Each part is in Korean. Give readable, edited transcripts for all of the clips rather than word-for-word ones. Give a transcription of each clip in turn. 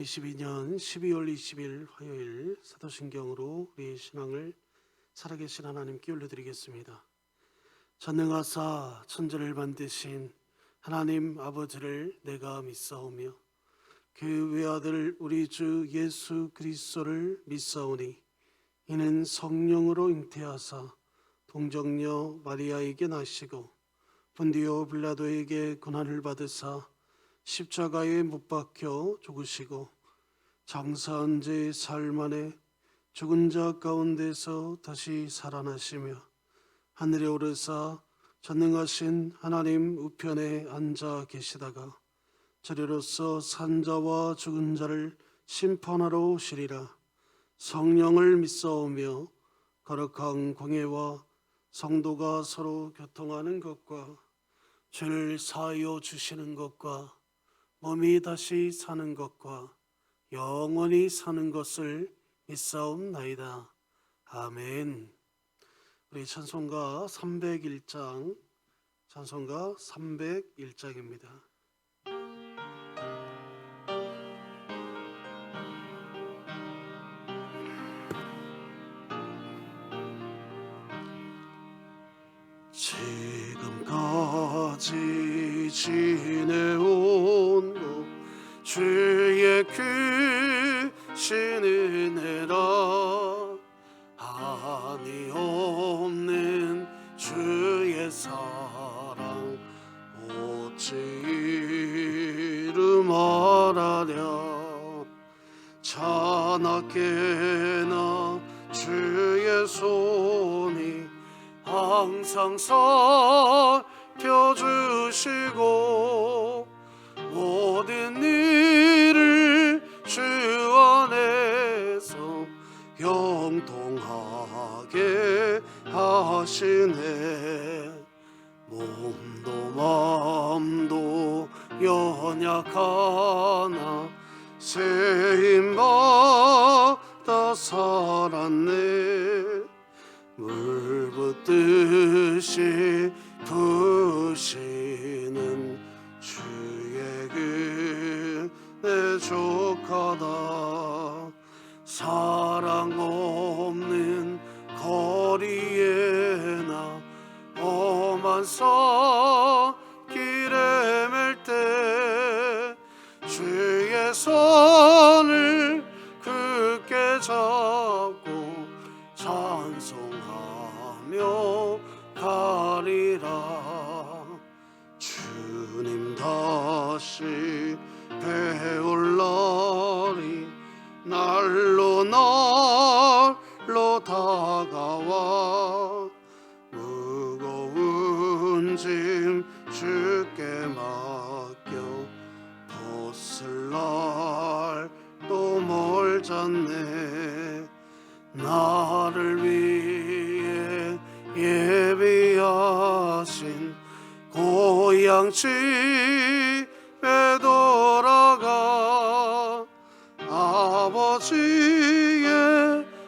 2022년 12월 20일 화요일 사도신경으로 우리의 신앙을 살아계신 하나님께 올려드리겠습니다. 전능하사 천지를 만드신 하나님 아버지를 내가 믿사오며 그 외아들 우리 주 예수 그리스도를 믿사오니 이는 성령으로 잉태하사 동정녀 마리아에게 나시고 본디오 빌라도에게 고난을 받으사 십자가에 못 박혀 죽으시고 장사한 지 사흘 만에 죽은 자 가운데서 다시 살아나시며 하늘에 오르사 전능하신 하나님 우편에 앉아 계시다가 저리로서 산 자와 죽은 자를 심판하러 오시리라. 성령을 믿사오며 거룩한 공예와 성도가 서로 교통하는 것과 죄를 사하여 주시는 것과 몸이 다시 사는 것과 영원히 사는 것을 믿사옵나이다. 아멘. 우리 찬송가 301장, 찬송가 301장입니다. 지금까지 지내온 것 주의 크신 은혜라 한이 없는 주의 사랑 어찌 이루 말하랴. 자나깨나 주의 손이 항상 살펴주시고 모든 일을 주 안에서 형통하게 하시네. 몸도 마음도 연약하나 세임받아 살았네. 물 붓듯이 부시는 주의 은혜 족하다. 사랑 없는 거리에나 험한 산길에 맬 때 주의 손을 굳게 잡고 찬송하며 가리라. 주님 다시 배울 날이 날로 다가와 무거운 짐 주께 맡겨 벗을 날도 멀잖네. 나를 위해 예비하신 고향 집에 돌아가 아버지의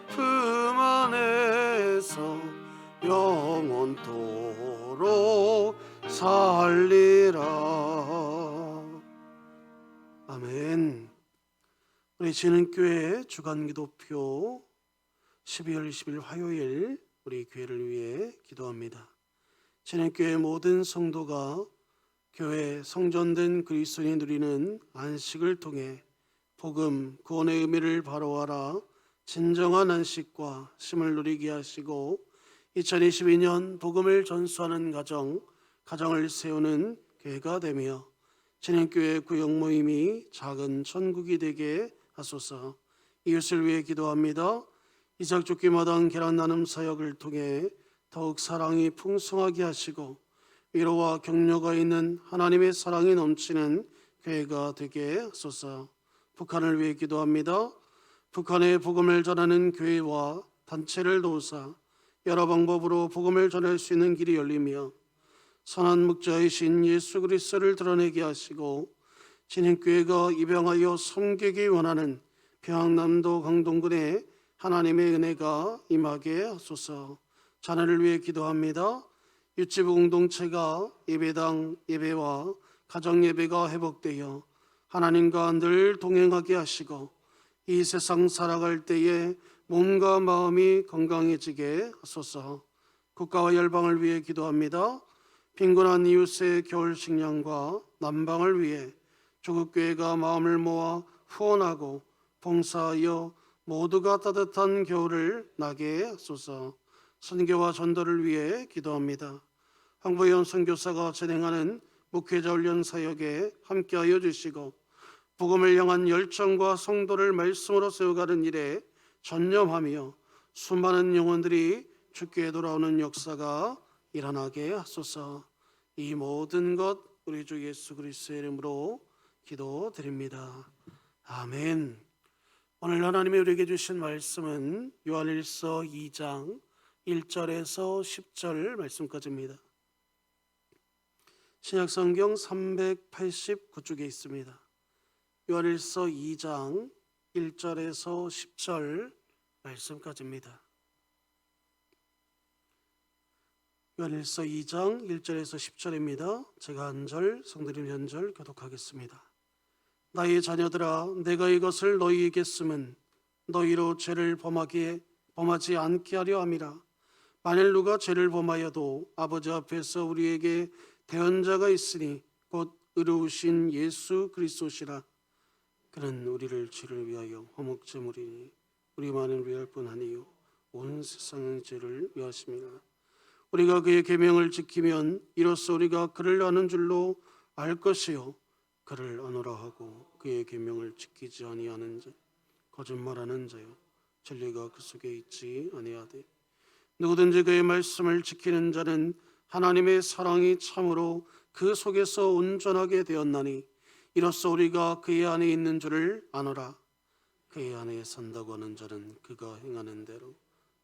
품 안에서 영원토록 살리라. 아멘. 우리 진흥교회 주간기도표 12월 20일 화요일 우리 교회를 위해 기도합니다. 진흥교회 모든 성도가 교회 성전된 그리스도인이 누리는 안식을 통해 복음, 구원의 의미를 바로 알아 진정한 안식과 쉼을 누리게 하시고 2022년 복음을 전수하는 가정을 세우는 교회가 되며 진흥교회 구역 모임이 작은 천국이 되게 하소서. 이웃을 위해 기도합니다. 이삭죽기마당 계란 나눔 사역을 통해 더욱 사랑이 풍성하게 하시고 위로와 격려가 있는 하나님의 사랑이 넘치는 교회가 되게 하소서. 북한을 위해 기도합니다. 북한에 복음을 전하는 교회와 단체를 도우사 여러 방법으로 복음을 전할 수 있는 길이 열리며 선한 목자이신 예수 그리스도를 드러내게 하시고 진흥교회가 입양하여 섬기기 원하는 평안남도 강동군에 하나님의 은혜가 임하게 하소서. 자녀를 위해 기도합니다. 유치부 공동체가 예배당 예배와 가정 예배가 회복되어 하나님과 늘 동행하게 하시고 이 세상 살아갈 때에 몸과 마음이 건강해지게 하소서. 국가와 열방을 위해 기도합니다. 빈곤한 이웃의 겨울 식량과 난방을 위해 조국교회가 마음을 모아 후원하고 봉사하여 모두가 따뜻한 겨울을 나게 하소서. 선교와 전도를 위해 기도합니다. 황보현 선교사가 진행하는 목회자 훈련 사역에 함께하여 주시고 복음을 향한 열정과 성도를 말씀으로 세워가는 일에 전념하며 수많은 영혼들이 주께 돌아오는 역사가 일어나게 하소서. 이 모든 것 우리 주 예수 그리스도의 이름으로 기도드립니다. 아멘. 오늘 하나님이 우리에게 주신 말씀은 요한일서 2장 1절에서 10절 말씀까지입니다. 신약성경 389쪽에 있습니다. 요한일서 2장 1절에서 10절 말씀까지입니다. 요한일서 2장 1절에서 10절입니다. 제가 한 절, 성도님 한 절 교독하겠습니다. 나의 자녀들아, 내가 이것을 너희에게 쓰면 너희로 죄를 범하지 않게 하려 함이라. 만일 누가 죄를 범하여도 아버지 앞에서 우리에게 대언자가 있으니 곧 의로우신 예수 그리스도시라. 그는 우리를 죄를 위하여 화목제물이니 우리만을 위할 뿐 아니요 온 세상의 죄를 위하심이라. 우리가 그의 계명을 지키면 이로써 우리가 그를 아는 줄로 알 것이요 그를 아노라 하고 그의 계명을 지키지 아니하는 자 거짓말하는 자요 진리가 그 속에 있지 아니하되 누구든지 그의 말씀을 지키는 자는 하나님의 사랑이 참으로 그 속에서 온전하게 되었나니 이로써 우리가 그의 안에 있는 줄을 아노라. 그의 안에 산다고 하는 자는 그가 행하는 대로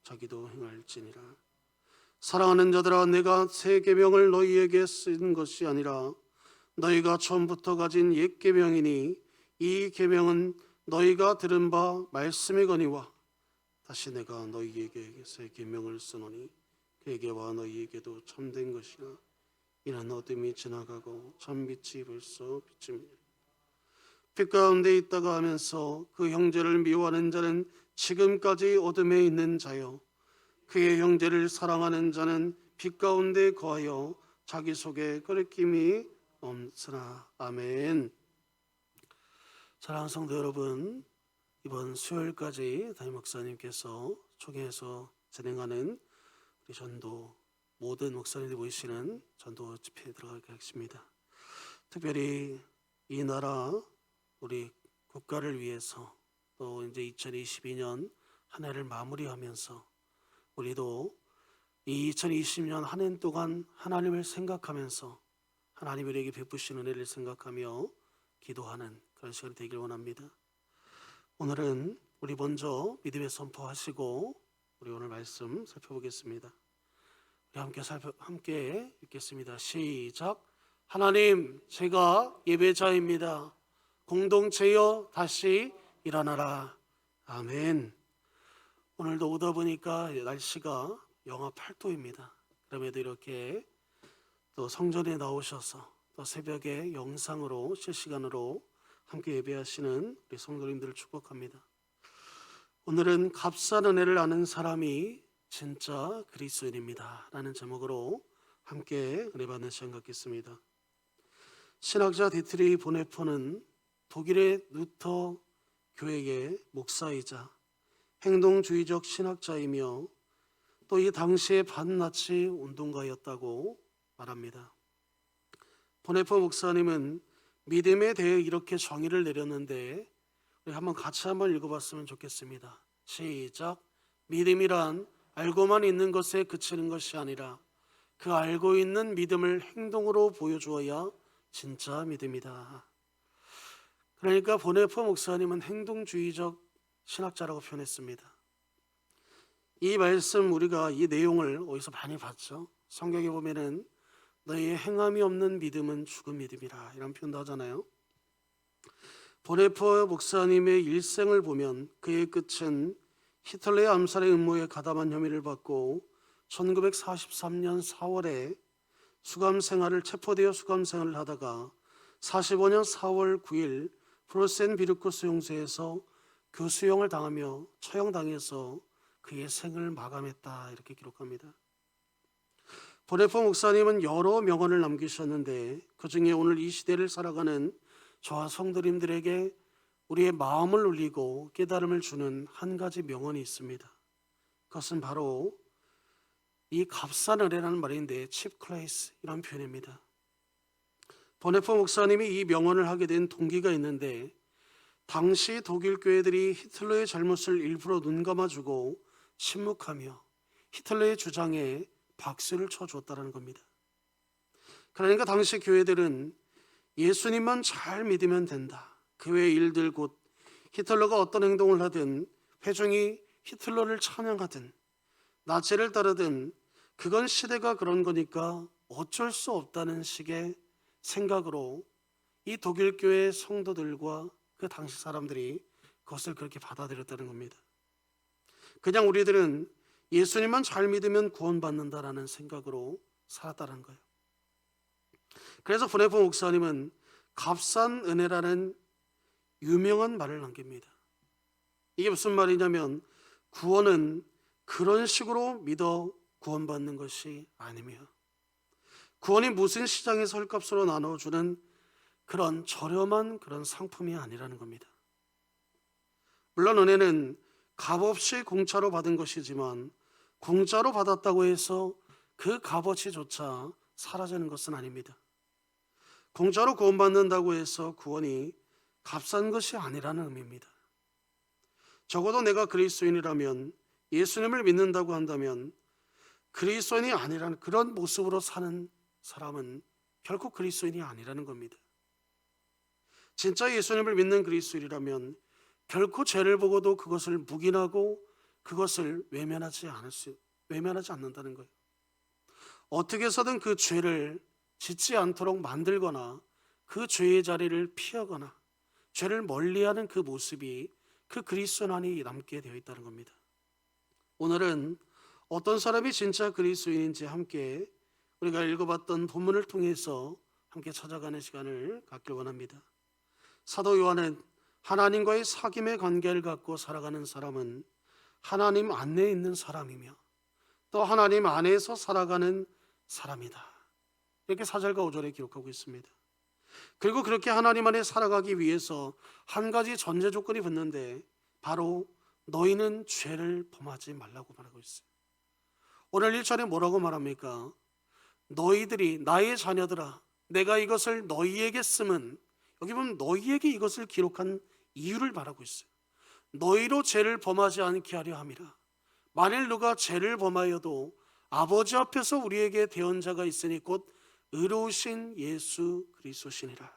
자기도 행할지니라. 사랑하는 자들아, 내가 새 계명을 너희에게 쓴 것이 아니라 너희가 처음부터 가진 옛 계명이니 이 계명은 너희가 들은 바 말씀이거니와 다시 내가 너희에게 새 계명을 쓰노니 그에게와 너희에게도 참된 것이라. 이는 어둠이 지나가고 참빛이 벌써 비칩니다. 빛 가운데 있다가 하면서 그 형제를 미워하는 자는 지금까지 어둠에 있는 자요 그의 형제를 사랑하는 자는 빛 가운데 거하여 자기 속에 거리낌이 없으나. 아멘. 사랑하는 성도 여러분, 이번 수요일까지 담임 목사님께서 총회에서 진행하는 우리 전도 모든 목사님들이 모이시는 전도 집회에 들어가게 하십니다. 특별히 이 나라 우리 국가를 위해서 또 이제 2022년 한 해를 마무리하면서 우리도 이 2020년 한 해 동안 하나님을 생각하면서 하나님이 우리에게 베푸시는 은혜를 생각하며 기도하는 그런 시간이 되길 원합니다. 오늘은 우리 먼저 믿음의 선포하시고 우리 오늘 말씀 살펴보겠습니다. 우리 함께 읽겠습니다. 시작. 하나님, 제가 예배자입니다. 공동체여 다시 일어나라. 아멘. 오늘도 오다 보니까 날씨가 영하 8도입니다. 그럼에도 이렇게 또 성전에 나오셔서 또 새벽에 영상으로 실시간으로 함께 예배하시는 우리 성도님들을 축복합니다. 오늘은 값싼 은혜를 아는 사람이 진짜 그리스도인입니다 라는 제목으로 함께 은혜 받는 시간 갖겠습니다. 신학자 디트리 보네포는 독일의 루터 교회의 목사이자 행동주의적 신학자이며 또 이 당시의 반나치 운동가였다고 말합니다. 보네포 목사님은 믿음에 대해 이렇게 정의를 내렸는데 우리 같이 한번 읽어봤으면 좋겠습니다. 시작. 믿음이란 알고만 있는 것에 그치는 것이 아니라 그 알고 있는 믿음을 행동으로 보여주어야 진짜 믿음이다. 그러니까 보네포 목사님은 행동주의적 신학자라고 표현했습니다. 이 말씀 우리가 이 내용을 어디서 많이 봤죠? 성경에 보면은 너희의 행함이 없는 믿음은 죽은 믿음이라 이런 표현도 하잖아요. 보네포 목사님의 일생을 보면 그의 끝은 히틀러의 암살의 음모에 가담한 혐의를 받고 1943년 4월에 체포되어 수감 생활을 하다가 45년 4월 9일 프로센비르크 수용소에서 교수형을 당하며 처형당해서 그의 생을 마감했다, 이렇게 기록합니다. 보네포 목사님은 여러 명언을 남기셨는데 그 중에 오늘 이 시대를 살아가는 저와 성도님들에게 우리의 마음을 울리고 깨달음을 주는 한 가지 명언이 있습니다. 그것은 바로 이 값싼 은혜라는 말인데 cheap grace, 이런 표현입니다. 보네포 목사님이 이 명언을 하게 된 동기가 있는데 당시 독일 교회들이 히틀러의 잘못을 일부러 눈감아주고 침묵하며 히틀러의 주장에 박수를 쳐줬다는 겁니다. 그러니까 당시 교회들은 예수님만 잘 믿으면 된다, 그 외의 일들, 곧 히틀러가 어떤 행동을 하든 회중이 히틀러를 찬양하든 나치를 따르든 그건 시대가 그런 거니까 어쩔 수 없다는 식의 생각으로 이 독일 교회 성도들과 그 당시 사람들이 그것을 그렇게 받아들였다는 겁니다. 그냥 우리들은 예수님만 잘 믿으면 구원받는다라는 생각으로 살았다는 거예요. 그래서 보네포 목사님은 값싼 은혜라는 유명한 말을 남깁니다. 이게 무슨 말이냐면 구원은 그런 식으로 믿어 구원받는 것이 아니며 구원이 무슨 시장에서 헐값으로 나눠주는 그런 저렴한 그런 상품이 아니라는 겁니다. 물론 은혜는 값없이 공짜로 받은 것이지만 공짜로 받았다고 해서 그 값어치조차 사라지는 것은 아닙니다. 공짜로 구원받는다고 해서 구원이 값싼 것이 아니라는 의미입니다. 적어도 내가 그리스도인이라면, 예수님을 믿는다고 한다면 그리스도인이 아니라는 그런 모습으로 사는 사람은 결코 그리스도인이 아니라는 겁니다. 진짜 예수님을 믿는 그리스도인이라면 결코 죄를 보고도 그것을 묵인하고 그것을 외면하지 않는다는 거예요. 어떻게 해서든 그 죄를 짓지 않도록 만들거나 그 죄의 자리를 피하거나 죄를 멀리하는 그 모습이 그 그리스도인 안에 남게 되어 있다는 겁니다. 오늘은 어떤 사람이 진짜 그리스도인인지 함께 우리가 읽어봤던 본문을 통해서 함께 찾아가는 시간을 갖길 원합니다. 사도 요한은 하나님과의 사귐의 관계를 갖고 살아가는 사람은 하나님 안에 있는 사람이며 또 하나님 안에서 살아가는 사람이다, 이렇게 4절과 5절에 기록하고 있습니다. 그리고 그렇게 하나님 안에 살아가기 위해서 한 가지 전제 조건이 붙는데 바로 너희는 죄를 범하지 말라고 말하고 있어요. 오늘 1절에 뭐라고 말합니까? 너희들이, 나의 자녀들아, 내가 이것을 너희에게 쓰면, 여기 보면 너희에게 이것을 기록한 이유를 말하고 있어요. 너희로 죄를 범하지 않게 하려 함이라. 만일 누가 죄를 범하여도 아버지 앞에서 우리에게 대언자가 있으니 곧 의로우신 예수 그리스도시니라.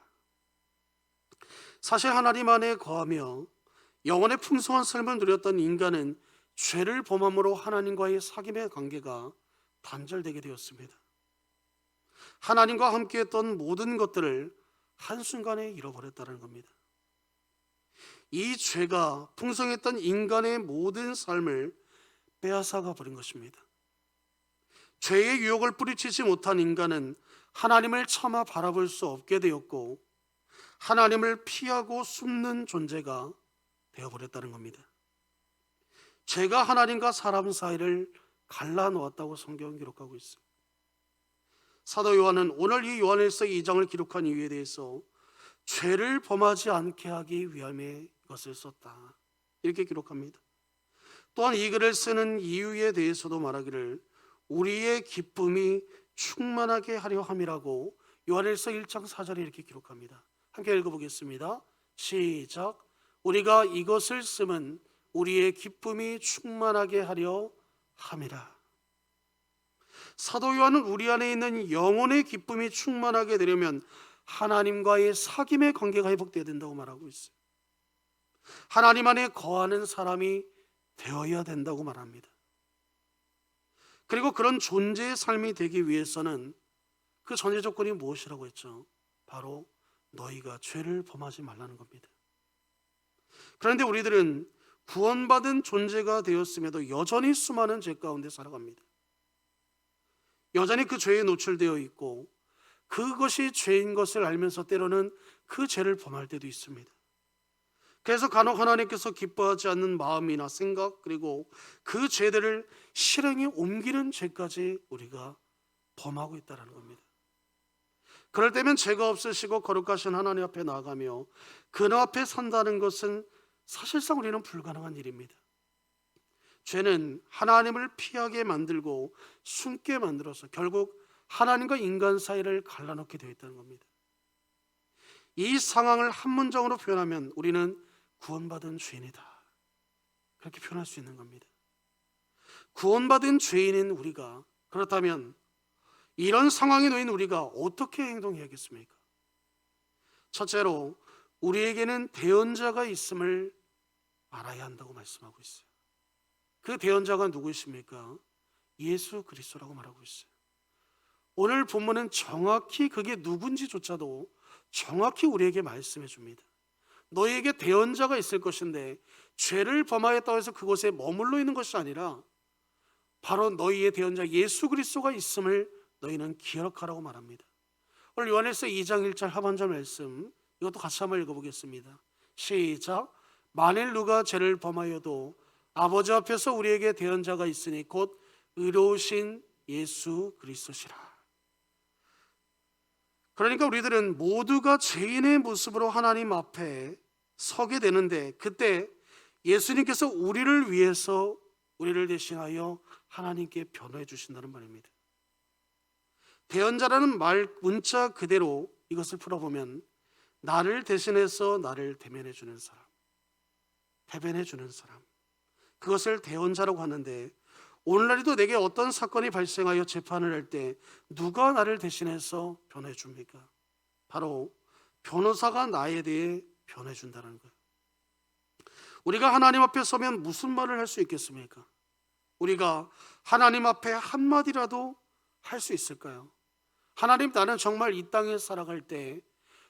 사실 하나님 안에 거하며 영원의 풍성한 삶을 누렸던 인간은 죄를 범함으로 하나님과의 사귐의 관계가 단절되게 되었습니다. 하나님과 함께했던 모든 것들을 한순간에 잃어버렸다는 겁니다. 이 죄가 풍성했던 인간의 모든 삶을 빼앗아가 버린 것입니다. 죄의 유혹을 뿌리치지 못한 인간은 하나님을 차마 바라볼 수 없게 되었고 하나님을 피하고 숨는 존재가 되어버렸다는 겁니다. 죄가 하나님과 사람 사이를 갈라놓았다고 성경은 기록하고 있습니다. 사도 요한은 오늘 이 요한일서 2장을 기록한 이유에 대해서 죄를 범하지 않게 하기 위함에 이것을 썼다, 이렇게 기록합니다. 또한 이 글을 쓰는 이유에 대해서도 말하기를 우리의 기쁨이 충만하게 하려 함이라고 요한일서 1장 4절에 이렇게 기록합니다. 함께 읽어보겠습니다. 시작. 우리가 이것을 쓰면 우리의 기쁨이 충만하게 하려 함이라. 사도 요한은 우리 안에 있는 영혼의 기쁨이 충만하게 되려면 하나님과의 사귐의 관계가 회복되어야 된다고 말하고 있어요. 하나님 안에 거하는 사람이 되어야 된다고 말합니다. 그리고 그런 존재의 삶이 되기 위해서는 그 전제 조건이 무엇이라고 했죠? 바로 너희가 죄를 범하지 말라는 겁니다. 그런데 우리들은 구원받은 존재가 되었음에도 여전히 수많은 죄 가운데 살아갑니다. 여전히 그 죄에 노출되어 있고 그것이 죄인 것을 알면서 때로는 그 죄를 범할 때도 있습니다. 그래서 간혹 하나님께서 기뻐하지 않는 마음이나 생각, 그리고 그 죄들을 실행에 옮기는 죄까지 우리가 범하고 있다는 겁니다. 그럴 때면 죄가 없으시고 거룩하신 하나님 앞에 나아가며 그는 앞에 선다는 것은 사실상 우리는 불가능한 일입니다. 죄는 하나님을 피하게 만들고 숨게 만들어서 결국 하나님과 인간 사이를 갈라놓게 되어 있다는 겁니다. 이 상황을 한 문장으로 표현하면 우리는 구원받은 죄인이다, 그렇게 표현할 수 있는 겁니다. 구원받은 죄인인 우리가, 그렇다면 이런 상황에 놓인 우리가 어떻게 행동해야겠습니까? 첫째로 우리에게는 대언자가 있음을 알아야 한다고 말씀하고 있어요. 그 대언자가 누구십니까? 예수 그리스도라고 말하고 있어요. 오늘 본문은 정확히 그게 누군지조차도 정확히 우리에게 말씀해 줍니다. 너희에게 대언자가 있을 것인데 죄를 범하였다고 해서 그곳에 머물러 있는 것이 아니라 바로 너희의 대언자 예수 그리스도가 있음을 너희는 기억하라고 말합니다. 오늘 요한일서 2장 1절 하반절 말씀, 이것도 같이 한번 읽어보겠습니다. 시작. 만일 누가 죄를 범하여도 아버지 앞에서 우리에게 대언자가 있으니 곧 의로우신 예수 그리스도시라. 그러니까 우리들은 모두가 죄인의 모습으로 하나님 앞에 서게 되는데, 그때 예수님께서 우리를 위해서 우리를 대신하여 하나님께 변호해 주신다는 말입니다. 대언자라는 말 문자 그대로 이것을 풀어보면 나를 대신해서 나를 대면해 주는 사람, 대변해 주는 사람, 그것을 대언자라고 하는데, 오늘날에도 내게 어떤 사건이 발생하여 재판을 할 때 누가 나를 대신해서 변호해 줍니까? 바로 변호사가 나에 대해 변호해 준다는 거예요. 우리가 하나님 앞에 서면 무슨 말을 할 수 있겠습니까? 우리가 하나님 앞에 한마디라도 할 수 있을까요? 하나님, 나는 정말 이 땅에 살아갈 때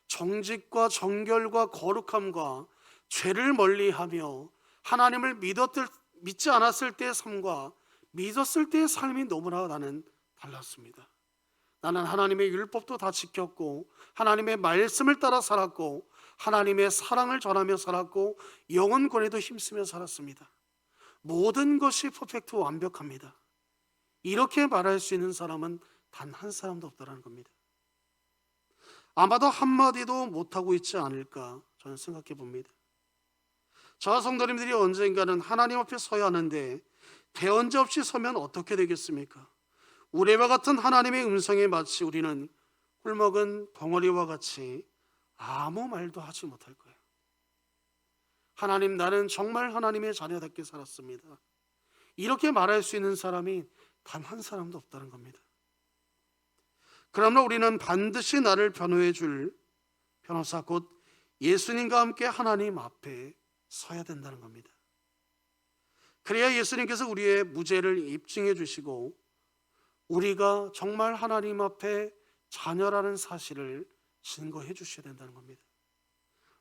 정직과 정결과 거룩함과 죄를 멀리하며 하나님을 믿지 않았을 때의 삶과 믿었을 때의 삶이 너무나 나는 달랐습니다. 나는 하나님의 율법도 다 지켰고 하나님의 말씀을 따라 살았고 하나님의 사랑을 전하며 살았고 영혼권에도 힘쓰며 살았습니다. 모든 것이 퍼펙트 완벽합니다. 이렇게 말할 수 있는 사람은 단 한 사람도 없다는 겁니다. 아마도 한마디도 못하고 있지 않을까 저는 생각해 봅니다. 저와 성도님들이 언젠가는 하나님 앞에 서야 하는데 대언자 없이 서면 어떻게 되겠습니까? 우레와 같은 하나님의 음성에 마치 우리는 꿀먹은 벙어리와 같이 아무 말도 하지 못할 거예요. 하나님, 나는 정말 하나님의 자녀답게 살았습니다, 이렇게 말할 수 있는 사람이 단 한 사람도 없다는 겁니다. 그러나 우리는 반드시 나를 변호해 줄 변호사 곧 예수님과 함께 하나님 앞에 서야 된다는 겁니다. 그래야 예수님께서 우리의 무죄를 입증해 주시고 우리가 정말 하나님 앞에 자녀라는 사실을 증거해 주셔야 된다는 겁니다.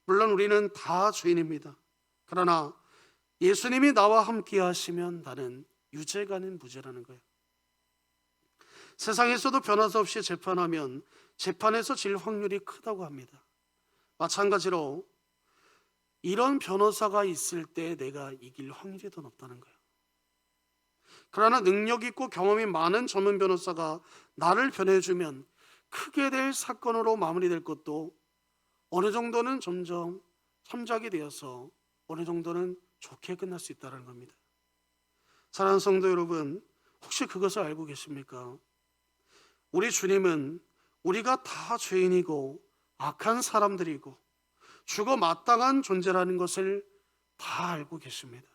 물론 우리는 다 죄인입니다. 그러나 예수님이 나와 함께 하시면 나는 유죄가 아닌 무죄라는 거예요. 세상에서도 변호사 없이 재판하면 재판에서 질 확률이 크다고 합니다. 마찬가지로 이런 변호사가 있을 때 내가 이길 확률이 더 높다는 거예요. 그러나 능력 있고 경험이 많은 전문 변호사가 나를 변호해주면 크게 될 사건으로 마무리될 것도 어느 정도는 점점 참작이 되어서 어느 정도는 좋게 끝날 수 있다는 겁니다. 사랑하는 성도 여러분, 혹시 그것을 알고 계십니까? 우리 주님은 우리가 다 죄인이고 악한 사람들이고 죽어 마땅한 존재라는 것을 다 알고 계십니다.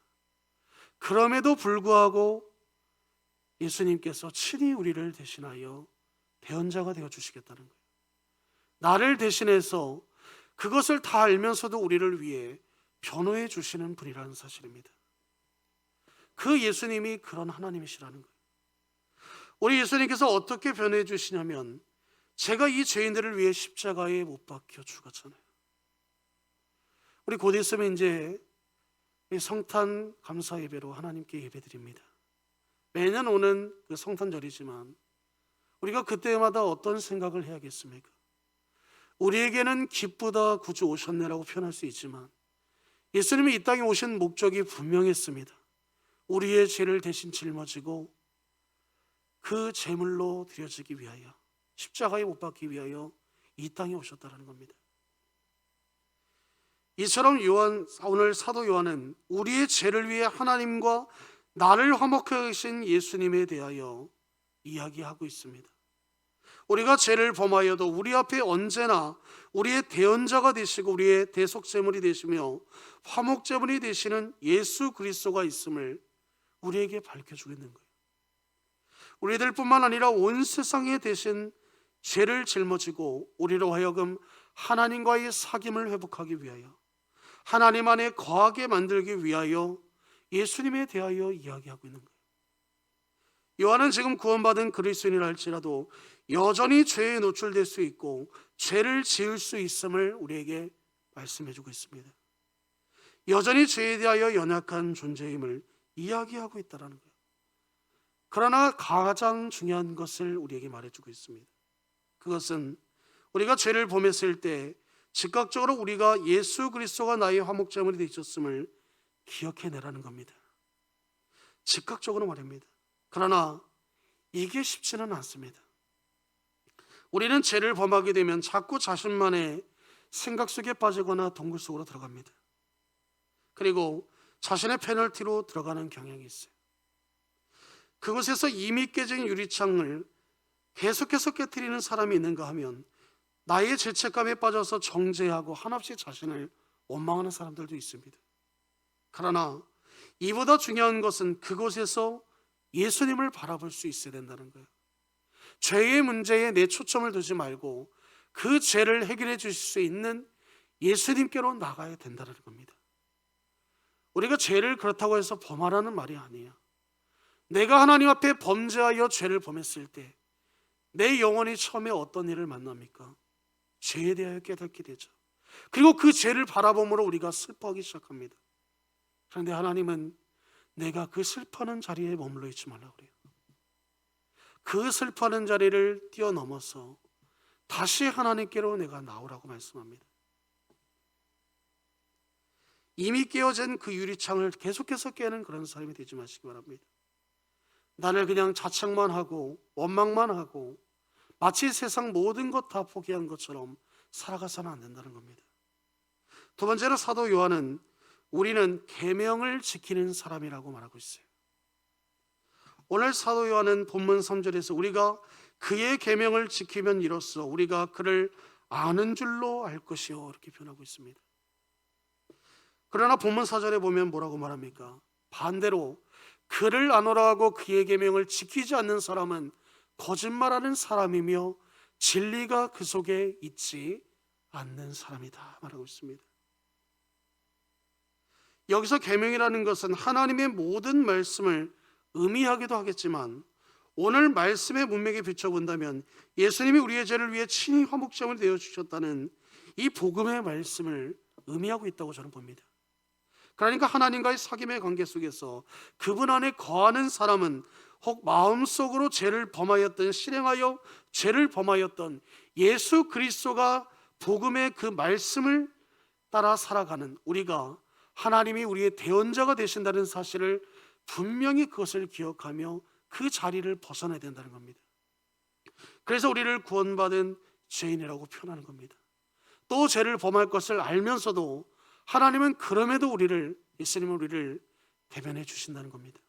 그럼에도 불구하고 예수님께서 친히 우리를 대신하여 대언자가 되어 주시겠다는 거예요. 나를 대신해서 그것을 다 알면서도 우리를 위해 변호해 주시는 분이라는 사실입니다. 그 예수님이 그런 하나님이시라는 거예요. 우리 예수님께서 어떻게 변호해 주시냐면, 제가 이 죄인들을 위해 십자가에 못 박혀 죽었잖아요. 우리 곧 있으면 이제 성탄 감사 예배로 하나님께 예배드립니다. 매년 오는 그 성탄절이지만 우리가 그때마다 어떤 생각을 해야겠습니까? 우리에게는 기쁘다 구주 오셨네라고 표현할 수 있지만 예수님이 이 땅에 오신 목적이 분명했습니다. 우리의 죄를 대신 짊어지고 그 제물로 드려지기 위하여, 십자가에 못 박기 위하여 이 땅에 오셨다는 겁니다. 이처럼 오늘 사도 요한은 우리의 죄를 위해 하나님과 나를 화목하게 하신 예수님에 대하여 이야기하고 있습니다. 우리가 죄를 범하여도 우리 앞에 언제나 우리의 대언자가 되시고 우리의 대속제물이 되시며 화목제물이 되시는 예수 그리스도가 있음을 우리에게 밝혀주고 있는 거예요. 우리들뿐만 아니라 온 세상에 대신 죄를 짊어지고 우리로 하여금 하나님과의 사귐을 회복하기 위하여, 하나님 안에 거하게 만들기 위하여 예수님에 대하여 이야기하고 있는 거예요. 요한은 지금 구원받은 그리스도인이라 할지라도 여전히 죄에 노출될 수 있고 죄를 지을 수 있음을 우리에게 말씀해주고 있습니다. 여전히 죄에 대하여 연약한 존재임을 이야기하고 있다는 거예요. 그러나 가장 중요한 것을 우리에게 말해주고 있습니다. 그것은 우리가 죄를 범했을 때 즉각적으로 우리가 예수 그리스도가 나의 화목제물이 되셨음을 기억해내라는 겁니다. 즉각적으로 말입니다. 그러나 이게 쉽지는 않습니다. 우리는 죄를 범하게 되면 자꾸 자신만의 생각 속에 빠지거나 동굴 속으로 들어갑니다. 그리고 자신의 페널티로 들어가는 경향이 있어요. 그곳에서 이미 깨진 유리창을 계속해서 깨트리는 사람이 있는가 하면 나의 죄책감에 빠져서 정죄하고 한없이 자신을 원망하는 사람들도 있습니다. 그러나 이보다 중요한 것은 그곳에서 예수님을 바라볼 수 있어야 된다는 거예요. 죄의 문제에 내 초점을 두지 말고 그 죄를 해결해 주실 수 있는 예수님께로 나가야 된다는 겁니다. 우리가 죄를 그렇다고 해서 범하라는 말이 아니에요. 내가 하나님 앞에 범죄하여 죄를 범했을 때 내 영혼이 처음에 어떤 일을 만납니까? 죄에 대하여 깨닫게 되죠. 그리고 그 죄를 바라봄으로 우리가 슬퍼하기 시작합니다. 그런데 하나님은 내가 그 슬퍼하는 자리에 머물러 있지 말라고 그래요. 그 슬퍼하는 자리를 뛰어넘어서 다시 하나님께로 내가 나오라고 말씀합니다. 이미 깨어진 그 유리창을 계속해서 깨는 그런 사람이 되지 마시기 바랍니다. 나를 그냥 자책만 하고 원망만 하고 마치 세상 모든 것 다 포기한 것처럼 살아가서는 안 된다는 겁니다. 두 번째로 사도 요한은 우리는 계명을 지키는 사람이라고 말하고 있어요. 오늘 사도 요한은 본문 3절에서 우리가 그의 계명을 지키면 이로써 우리가 그를 아는 줄로 알 것이요 이렇게 표현하고 있습니다. 그러나 본문 4절에 보면 뭐라고 말합니까? 반대로 그를 아노라 하고 그의 계명을 지키지 않는 사람은 거짓말하는 사람이며 진리가 그 속에 있지 않는 사람이다 말하고 있습니다. 여기서 계명이라는 것은 하나님의 모든 말씀을 의미하기도 하겠지만 오늘 말씀의 문맥에 비춰본다면 예수님이 우리의 죄를 위해 친히 화목제물이 되어주셨다는 이 복음의 말씀을 의미하고 있다고 저는 봅니다. 그러니까 하나님과의 사귐의 관계 속에서 그분 안에 거하는 사람은 혹 마음속으로 죄를 범하였던, 실행하여 죄를 범하였던 예수 그리스도가 복음의 그 말씀을 따라 살아가는 우리가 하나님이 우리의 대언자가 되신다는 사실을 분명히 그것을 기억하며 그 자리를 벗어나야 된다는 겁니다. 그래서 우리를 구원받은 죄인이라고 표현하는 겁니다. 또 죄를 범할 것을 알면서도 하나님은 그럼에도 예수님은 우리를 대변해 주신다는 겁니다.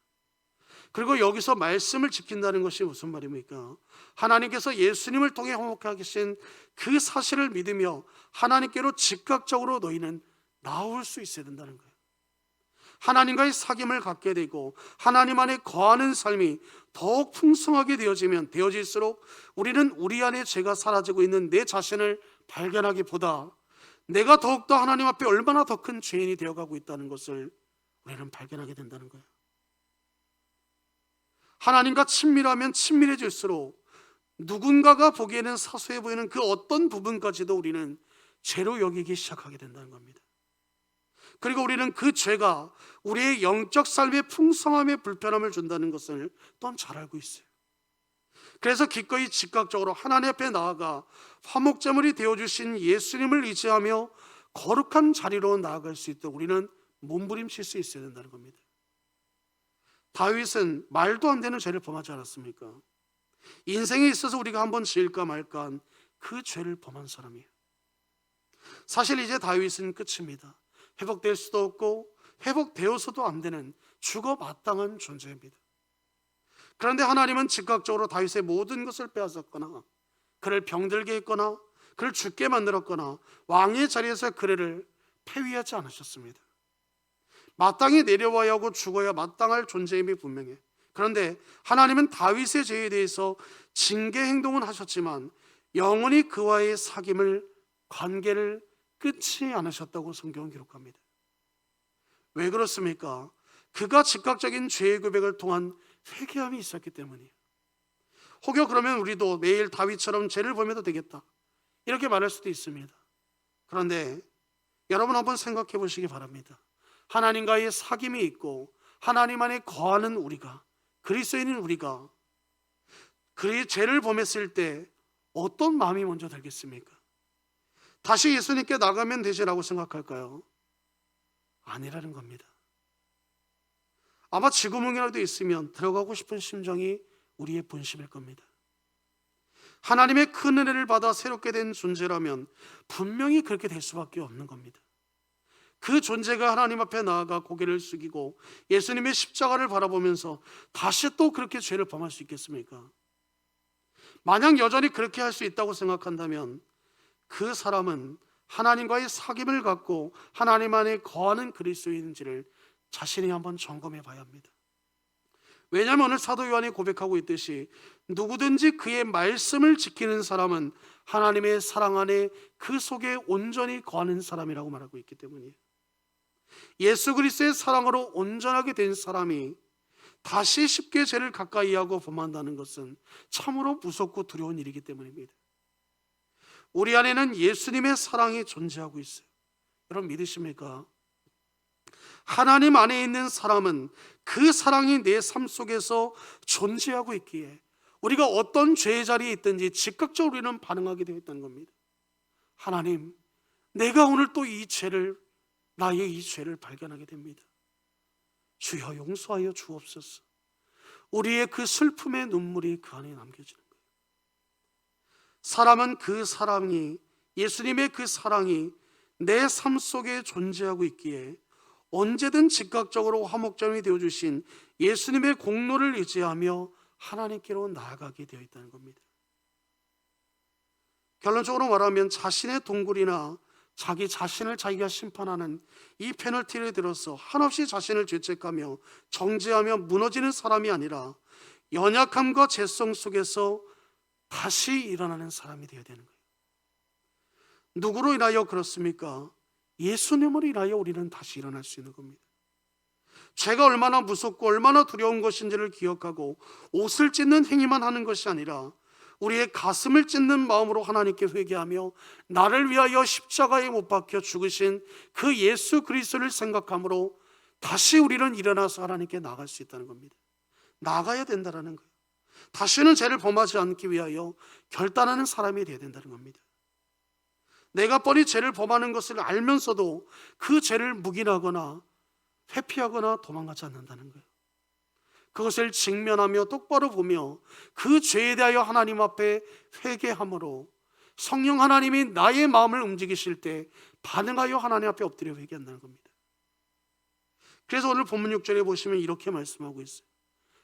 그리고 여기서 말씀을 지킨다는 것이 무슨 말입니까? 하나님께서 예수님을 통해 화목하게 하신 그 사실을 믿으며 하나님께로 즉각적으로 너희는 나올 수 있어야 된다는 거예요. 하나님과의 사귐을 갖게 되고 하나님 안에 거하는 삶이 더욱 풍성하게 되어질수록 우리는 우리 안에 죄가 사라지고 있는 내 자신을 발견하기보다 내가 더욱더 하나님 앞에 얼마나 더 큰 죄인이 되어가고 있다는 것을 우리는 발견하게 된다는 거예요. 하나님과 친밀하면 친밀해질수록 누군가가 보기에는 사소해 보이는 그 어떤 부분까지도 우리는 죄로 여기기 시작하게 된다는 겁니다. 그리고 우리는 그 죄가 우리의 영적 삶의 풍성함에 불편함을 준다는 것을 또한 잘 알고 있어요. 그래서 기꺼이 즉각적으로 하나님 앞에 나아가 화목제물이 되어주신 예수님을 의지하며 거룩한 자리로 나아갈 수 있도록 우리는 몸부림칠 수 있어야 된다는 겁니다. 다윗은 말도 안 되는 죄를 범하지 않았습니까? 인생에 있어서 우리가 한번 지을까 말까 한 그 죄를 범한 사람이에요. 사실 이제 다윗은 끝입니다. 회복될 수도 없고 회복되어서도 안 되는 죽어 마땅한 존재입니다. 그런데 하나님은 즉각적으로 다윗의 모든 것을 빼앗았거나 그를 병들게 했거나 그를 죽게 만들었거나 왕의 자리에서 그를 폐위하지 않으셨습니다. 마땅히 내려와야 하고 죽어야 마땅할 존재임이 분명해. 그런데 하나님은 다윗의 죄에 대해서 징계 행동은 하셨지만 영원히 그와의 관계를 끊지 않으셨다고 성경은 기록합니다. 왜 그렇습니까? 그가 즉각적인 죄의 고백을 통한 회개함이 있었기 때문이에요. 혹여 그러면 우리도 매일 다윗처럼 죄를 범해도 되겠다 이렇게 말할 수도 있습니다. 그런데 여러분 한번 생각해 보시기 바랍니다. 하나님과의 사귐이 있고 하나님 안에 거하는 우리가, 그리스도인인 우리가 그의 죄를 범했을 때 어떤 마음이 먼저 들겠습니까? 다시 예수님께 나가면 되지라고 생각할까요? 아니라는 겁니다. 아마 지구멍이라도 있으면 들어가고 싶은 심정이 우리의 본심일 겁니다. 하나님의 큰 은혜를 받아 새롭게 된 존재라면 분명히 그렇게 될 수밖에 없는 겁니다. 그 존재가 하나님 앞에 나아가 고개를 숙이고 예수님의 십자가를 바라보면서 다시 또 그렇게 죄를 범할 수 있겠습니까? 만약 여전히 그렇게 할 수 있다고 생각한다면 그 사람은 하나님과의 사귐을 갖고 하나님 안에 거하는 그리스도인인지를 자신이 한번 점검해 봐야 합니다. 왜냐하면 오늘 사도 요한이 고백하고 있듯이 누구든지 그의 말씀을 지키는 사람은 하나님의 사랑 안에 그 속에 온전히 거하는 사람이라고 말하고 있기 때문이에요. 예수 그리스도의 사랑으로 온전하게 된 사람이 다시 쉽게 죄를 가까이 하고 범한다는 것은 참으로 무섭고 두려운 일이기 때문입니다. 우리 안에는 예수님의 사랑이 존재하고 있어요. 여러분 믿으십니까? 하나님 안에 있는 사람은 그 사랑이 내 삶 속에서 존재하고 있기에 우리가 어떤 죄의 자리에 있든지 즉각적으로 우리는 반응하게 되어 있다는 겁니다. 하나님, 내가 오늘 또 나의 이 죄를 발견하게 됩니다. 주여 용서하여 주옵소서. 우리의 그 슬픔의 눈물이 그 안에 남겨지는 거예요. 사람은 그 사랑이, 예수님의 그 사랑이 내 삶 속에 존재하고 있기에 언제든 즉각적으로 화목점이 되어주신 예수님의 공로를 의지하며 하나님께로 나아가게 되어 있다는 겁니다. 결론적으로 말하면 자신의 동굴이나 자기 자신을 자기가 심판하는 이 페널티를 들어서 한없이 자신을 죄책하며 정죄하며 무너지는 사람이 아니라 연약함과 죄성 속에서 다시 일어나는 사람이 되어야 되는 거예요. 누구로 인하여 그렇습니까? 예수님으로 인하여 우리는 다시 일어날 수 있는 겁니다. 죄가 얼마나 무섭고 얼마나 두려운 것인지를 기억하고 옷을 찢는 행위만 하는 것이 아니라 우리의 가슴을 찢는 마음으로 하나님께 회개하며 나를 위하여 십자가에 못 박혀 죽으신 그 예수 그리스도를 생각함으로 다시 우리는 일어나서 하나님께 나갈 수 있다는 겁니다. 나가야 된다는 거예요. 다시는 죄를 범하지 않기 위하여 결단하는 사람이 되어야 된다는 겁니다. 내가 뻔히 죄를 범하는 것을 알면서도 그 죄를 묵인하거나 회피하거나 도망가지 않는다는 거예요. 그것을 직면하며 똑바로 보며 그 죄에 대하여 하나님 앞에 회개함으로 성령 하나님이 나의 마음을 움직이실 때 반응하여 하나님 앞에 엎드려 회개한다는 겁니다. 그래서 오늘 본문 6절에 보시면 이렇게 말씀하고 있어요.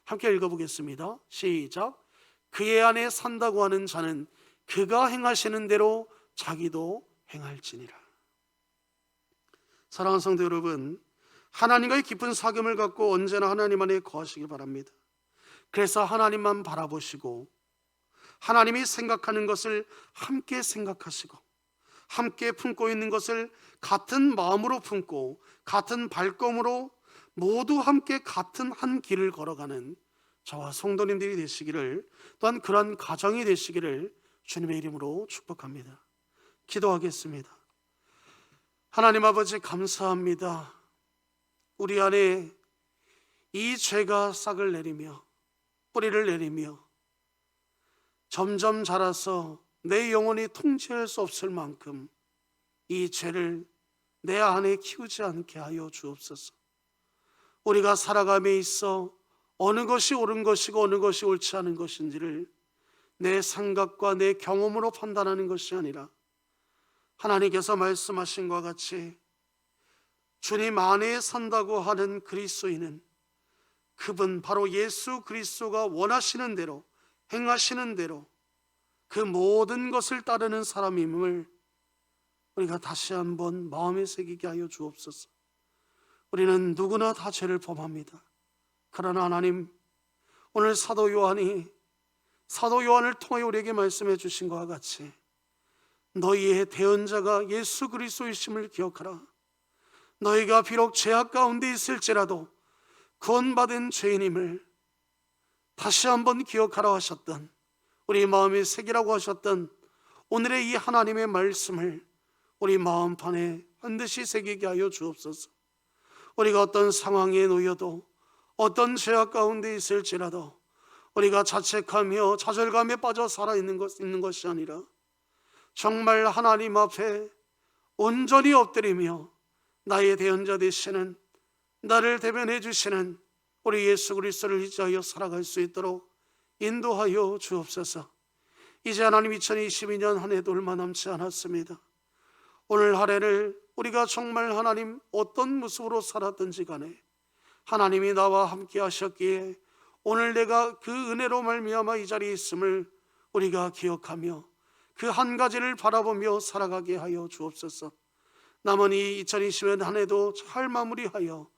함께 읽어보겠습니다. 시작. 그의 안에 산다고 하는 자는 그가 행하시는 대로 자기도 행할지니라. 사랑하는 성도 여러분, 하나님과의 깊은 사귐을 갖고 언제나 하나님 안에 거하시길 바랍니다. 그래서 하나님만 바라보시고 하나님이 생각하는 것을 함께 생각하시고 함께 품고 있는 것을 같은 마음으로 품고 같은 발걸음으로 모두 함께 같은 한 길을 걸어가는 저와 성도님들이 되시기를, 또한 그러한 가정이 되시기를 주님의 이름으로 축복합니다. 기도하겠습니다. 하나님 아버지 감사합니다. 우리 안에 이 죄가 싹을 내리며 뿌리를 내리며 점점 자라서 내 영혼이 통제할 수 없을 만큼 이 죄를 내 안에 키우지 않게 하여 주옵소서. 우리가 살아감에 있어 어느 것이 옳은 것이고 어느 것이 옳지 않은 것인지를 내 생각과 내 경험으로 판단하는 것이 아니라 하나님께서 말씀하신 것과 같이 주님 안에 산다고 하는 그리스도인은 그분 바로 예수 그리스도가 원하시는 대로 행하시는 대로 그 모든 것을 따르는 사람임을 우리가 다시 한번 마음에 새기게 하여 주옵소서. 우리는 누구나 다 죄를 범합니다. 그러나 하나님, 오늘 사도 요한을 통해 우리에게 말씀해 주신 것과 같이 너희의 대언자가 예수 그리스도이심을 기억하라. 너희가 비록 죄악 가운데 있을지라도 구원받은 죄인임을 다시 한번 기억하라 하셨던, 우리 마음에 새기라고 하셨던 오늘의 이 하나님의 말씀을 우리 마음판에 반드시 새기게 하여 주옵소서. 우리가 어떤 상황에 놓여도 어떤 죄악 가운데 있을지라도 우리가 자책하며 좌절감에 빠져 살아있는 것이 아니라 정말 하나님 앞에 온전히 엎드리며 나의 대언자 되시는, 나를 대변해 주시는 우리 예수 그리스도를 의지하여 살아갈 수 있도록 인도하여 주옵소서. 이제 하나님 2022년 한 해도 얼마 남지 않았습니다. 오늘 한 해를 우리가 정말 하나님 어떤 모습으로 살았든지 간에 하나님이 나와 함께 하셨기에 오늘 내가 그 은혜로 말미암아 이 자리에 있음을 우리가 기억하며 그 한 가지를 바라보며 살아가게 하여 주옵소서. 남은 이 2020년 한 해도 잘 마무리하여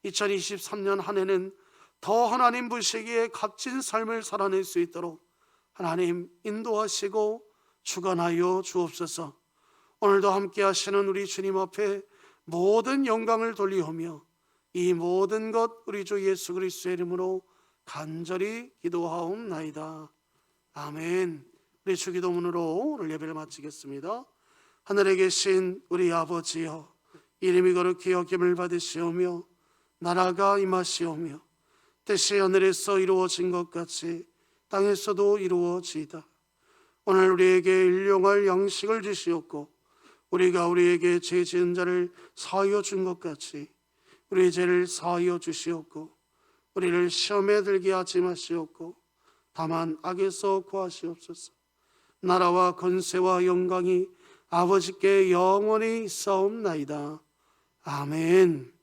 2023년 한 해는 더 하나님 보시기에 값진 삶을 살아낼 수 있도록 하나님 인도하시고 주관하여 주옵소서. 오늘도 함께 하시는 우리 주님 앞에 모든 영광을 돌리오며 이 모든 것 우리 주 예수 그리스도의 이름으로 간절히 기도하옵나이다. 아멘. 우리 주기도문으로 오늘 예배를 마치겠습니다. 하늘에 계신 우리 아버지여, 이름이 거룩히 여김을 받으시오며 나라가 임하시오며 뜻이 하늘에서 이루어진 것 같이 땅에서도 이루어지이다. 오늘 우리에게 일용할 양식을 주시옵고 우리가 우리에게 죄 지은 자를 사하여 준 것 같이 우리의 죄를 사하여 주시옵고 우리를 시험에 들게 하지 마시옵고 다만 악에서 구하시옵소서. 나라와 권세와 영광이 아버지께 영원히 있사옵나이다. 아멘.